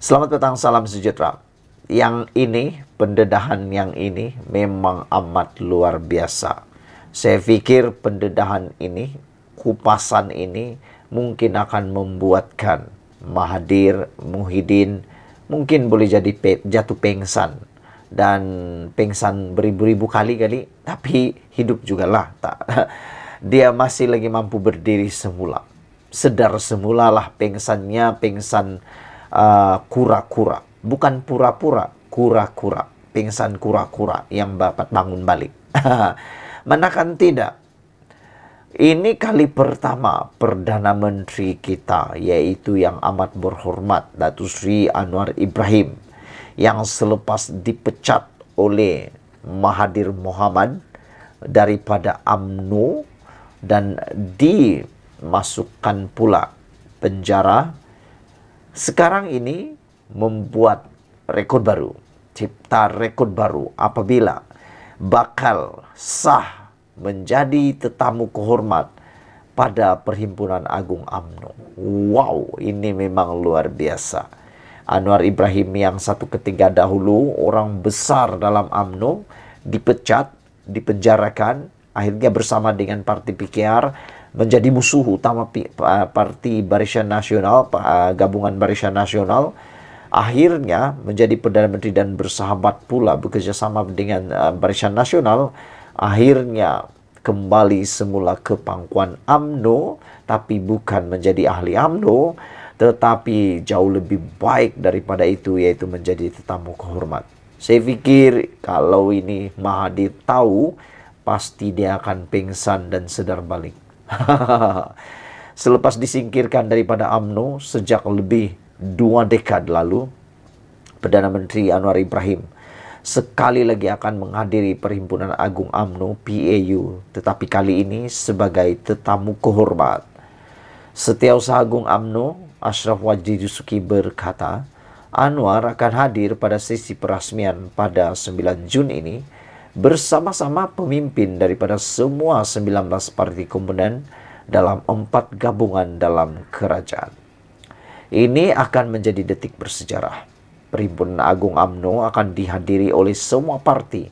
Selamat petang, salam sejahtera. Yang ini, pendedahan yang ini memang amat luar biasa. Saya pikir pendedahan ini, kupasan ini mungkin akan membuatkan Mahathir Muhyiddin mungkin boleh jadi jatuh pengsan. Dan pengsan beribu-ribu kali, tapi hidup juga lah. Dia masih lagi mampu berdiri semula. Sedar semulalah pengsannya, pengsan kura-kura, bukan pura-pura, kura-kura, pingsan kura-kura yang dapat bangun balik. Manakan tidak, ini kali pertama Perdana Menteri kita, yaitu yang amat berhormat Datuk Seri Anwar Ibrahim, yang selepas dipecat oleh Mahathir Mohamad daripada UMNO dan dimasukkan pula penjara, sekarang ini membuat rekod baru, cipta rekod baru apabila bakal sah menjadi tetamu kehormat pada Perhimpunan Agung UMNO. Wow, ini memang luar biasa. Anwar Ibrahim yang satu ketika dahulu orang besar dalam UMNO dipecat, dipenjarakan, akhirnya bersama dengan Parti PKR menjadi musuh utama Parti Barisan Nasional, gabungan Barisan Nasional, akhirnya menjadi Perdana Menteri dan bersahabat pula bekerjasama dengan Barisan Nasional, akhirnya kembali semula ke pangkuan UMNO, tapi bukan menjadi ahli UMNO, tetapi jauh lebih baik daripada itu, yaitu menjadi tetamu kehormat. Saya pikir kalau ini Mahathir tahu, pasti dia akan pingsan dan sedar balik. Selepas disingkirkan daripada UMNO sejak lebih 2 dekad lalu, Perdana Menteri Anwar Ibrahim sekali lagi akan menghadiri Perhimpunan Agung UMNO PAU, tetapi kali ini sebagai tetamu kehormat. Setiausaha Agung UMNO Ashraf Wajdi Dusuki berkata, Anwar akan hadir pada sesi perasmian pada 9 Jun ini bersama-sama pemimpin daripada semua 19 parti komponen dalam 4 gabungan dalam kerajaan. Ini akan menjadi detik bersejarah. Perhimpunan Agung UMNO akan dihadiri oleh semua parti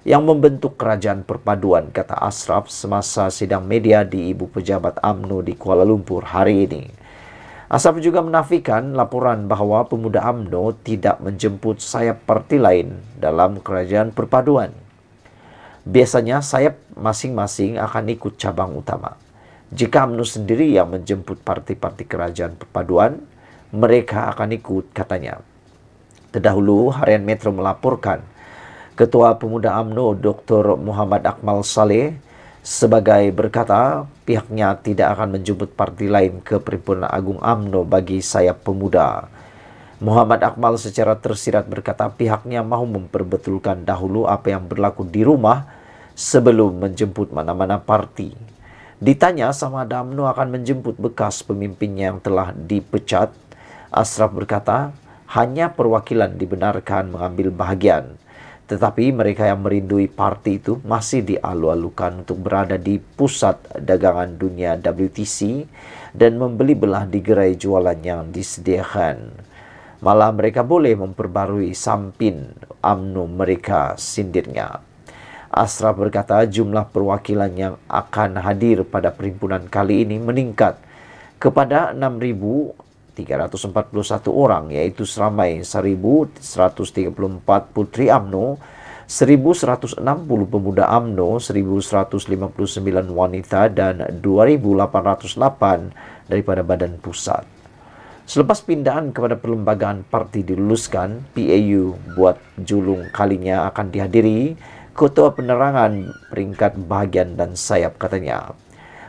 yang membentuk kerajaan perpaduan, kata Ashraf semasa sidang media di Ibu Pejabat UMNO di Kuala Lumpur hari ini. Ashraf juga menafikan laporan bahawa pemuda UMNO tidak menjemput sayap parti lain dalam kerajaan perpaduan. Biasanya sayap masing-masing akan ikut cabang utama. Jika UMNO sendiri yang menjemput parti-parti kerajaan perpaduan, mereka akan ikut, katanya. Terdahulu, Harian Metro melaporkan Ketua Pemuda UMNO Dr. Muhammad Akmal Saleh sebagai berkata pihaknya tidak akan menjemput parti lain ke Perhimpunan Agung UMNO bagi sayap pemuda. Muhammad Akmal secara tersirat berkata pihaknya mahu memperbetulkan dahulu apa yang berlaku di rumah sebelum menjemput mana-mana parti. Ditanya sama ada UMNO akan menjemput bekas pemimpinnya yang telah dipecat, Ashraf berkata hanya perwakilan dibenarkan mengambil bahagian. Tetapi mereka yang merindui parti itu masih dialu-alukan untuk berada di pusat dagangan dunia WTC dan membeli belah di gerai jualan yang disediakan. Malah mereka boleh memperbarui sampin UMNO mereka, sindirnya. Ashraf berkata jumlah perwakilan yang akan hadir pada perhimpunan kali ini meningkat kepada 6,341 orang, yaitu seramai 1,134 putri UMNO, 1,160 pemuda UMNO, 1,159 wanita, dan 2,808 daripada badan pusat. Selepas pindahan kepada perlembagaan parti diluluskan, PAU buat julung kalinya akan dihadiri Ketua Penerangan peringkat bahagian dan sayap, katanya.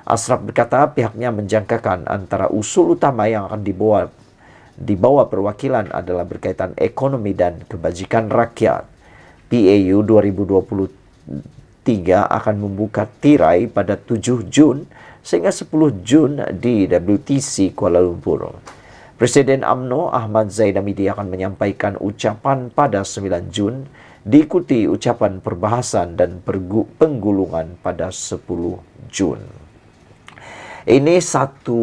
Ashraf berkata pihaknya menjangkakan antara usul utama yang akan dibawa perwakilan adalah berkaitan ekonomi dan kebajikan rakyat. PAU 2023 akan membuka tirai pada 7 Jun sehingga 10 Jun di WTC Kuala Lumpur. Presiden UMNO Ahmad Zaid Hamidi akan menyampaikan ucapan pada 9 Jun, diikuti ucapan perbahasan dan penggulungan pada 10 Jun. Ini satu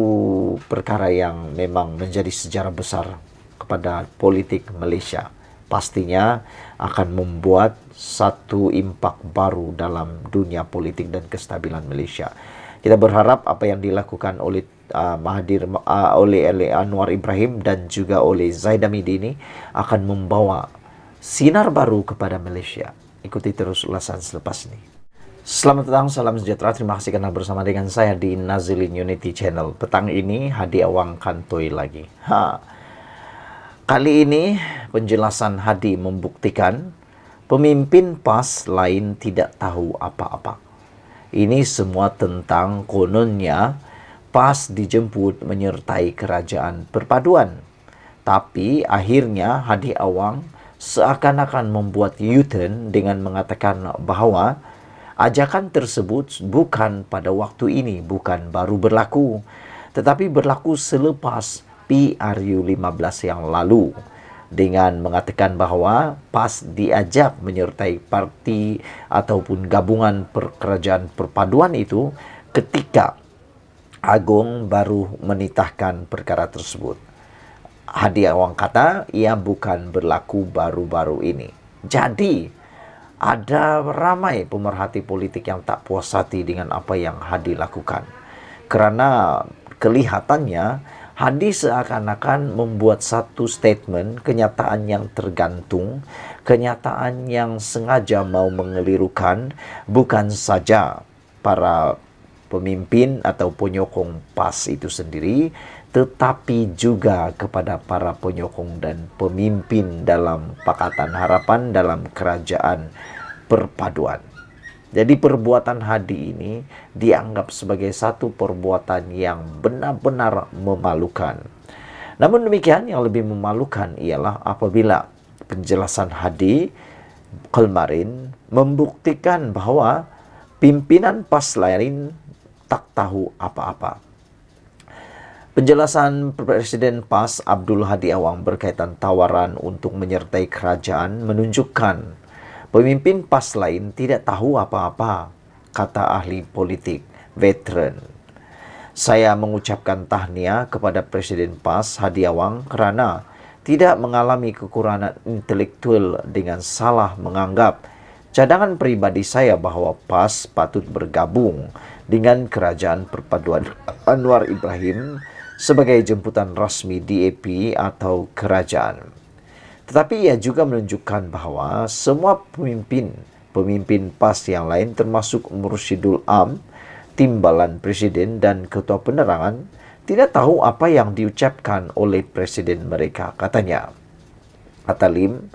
perkara yang memang menjadi sejarah besar kepada politik Malaysia. Pastinya akan membuat satu impak baru dalam dunia politik dan kestabilan Malaysia. Kita berharap apa yang dilakukan oleh oleh Anwar Ibrahim dan juga oleh Zahid Hamidi ini akan membawa sinar baru kepada Malaysia. Ikuti terus ulasan selepas ini. Selamat datang, salam sejahtera. Terima kasih karena bersama dengan saya di Nazilin Unity Channel. Petang ini Hadi Awang kantoi lagi. Kali ini penjelasan Hadi membuktikan pemimpin PAS lain tidak tahu apa-apa. Ini semua tentang kononnya PAS dijemput menyertai kerajaan perpaduan. Tapi akhirnya Hadi Awang seakan-akan membuat U-turn dengan mengatakan bahwa ajakan tersebut bukan pada waktu ini, bukan baru berlaku, tetapi berlaku selepas PRU 15 yang lalu, dengan mengatakan bahwa PAS diajak menyertai parti ataupun gabungan kerajaan perpaduan itu ketika Agong baru menitahkan perkara tersebut. Hadi Awang kata ia bukan berlaku baru-baru ini. Jadi ada ramai pemerhati politik yang tak puas hati dengan apa yang Hadi lakukan. Kerana kelihatannya Hadi seakan-akan membuat satu statement, kenyataan yang tergantung, kenyataan yang sengaja mau mengelirukan bukan saja para pemimpin atau penyokong PAS itu sendiri, tetapi juga kepada para penyokong dan pemimpin dalam Pakatan Harapan dalam kerajaan perpaduan. Jadi perbuatan Hadi ini dianggap sebagai satu perbuatan yang benar-benar memalukan. Namun demikian, yang lebih memalukan ialah apabila penjelasan Hadi kemarin membuktikan bahwa pimpinan PAS lain tak tahu apa-apa. Penjelasan Presiden PAS Abdul Hadi Awang berkaitan tawaran untuk menyertai kerajaan menunjukkan pemimpin PAS lain tidak tahu apa-apa, kata ahli politik veteran. Saya mengucapkan tahniah kepada Presiden PAS Hadi Awang kerana tidak mengalami kekurangan intelektual dengan salah menganggap cadangan pribadi saya bahawa PAS patut bergabung dengan kerajaan perpaduan Anwar Ibrahim sebagai jemputan rasmi DAP atau kerajaan. Tetapi ia juga menunjukkan bahawa semua pemimpin PAS yang lain termasuk Mursyidul Am, Timbalan Presiden dan Ketua Penerangan tidak tahu apa yang diucapkan oleh Presiden mereka. Katanya, kata Lim,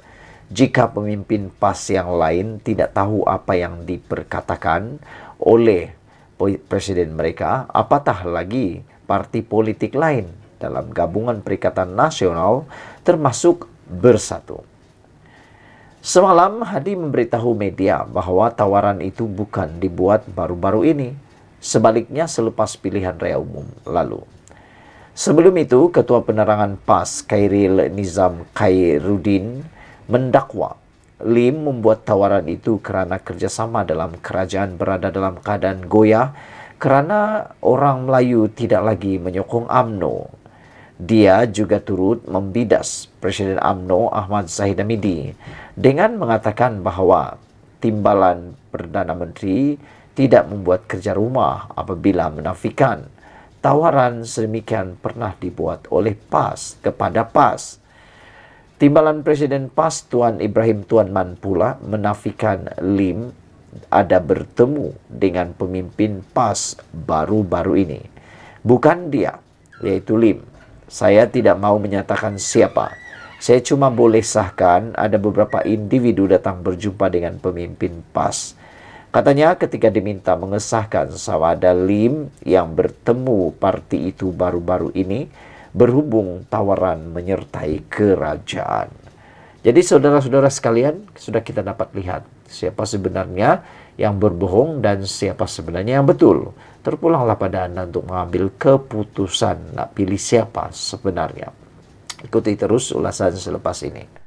jika pemimpin PAS yang lain tidak tahu apa yang diperkatakan oleh Presiden mereka, apatah lagi parti politik lain dalam gabungan Perikatan Nasional termasuk Bersatu. Semalam Hadi memberitahu media bahawa tawaran itu bukan dibuat baru-baru ini, sebaliknya selepas pilihan raya umum lalu. Sebelum itu, Ketua Penerangan PAS Khairil Nizam Khairuddin mendakwa Lim membuat tawaran itu kerana kerjasama dalam kerajaan berada dalam keadaan goyah kerana orang Melayu tidak lagi menyokong UMNO. Dia juga turut membidas Presiden UMNO Ahmad Zahid Hamidi dengan mengatakan bahawa timbalan Perdana Menteri tidak membuat kerja rumah apabila menafikan tawaran sedemikian pernah dibuat oleh PAS kepada PAS. Timbalan Presiden PAS Tuan Ibrahim Tuan Man pula menafikan Lim ada bertemu dengan pemimpin PAS baru-baru ini. Bukan dia, yaitu Lim. Saya tidak mau menyatakan siapa. Saya cuma boleh sahkan ada beberapa individu datang berjumpa dengan pemimpin PAS. Katanya ketika diminta mengesahkan sama ada Lim yang bertemu parti itu baru-baru ini berhubung tawaran menyertai kerajaan. Jadi saudara-saudara sekalian, sudah kita dapat lihat siapa sebenarnya yang berbohong dan siapa sebenarnya yang betul. Terpulanglah pada Anda untuk mengambil keputusan nak pilih siapa sebenarnya. Ikuti terus ulasan selepas ini.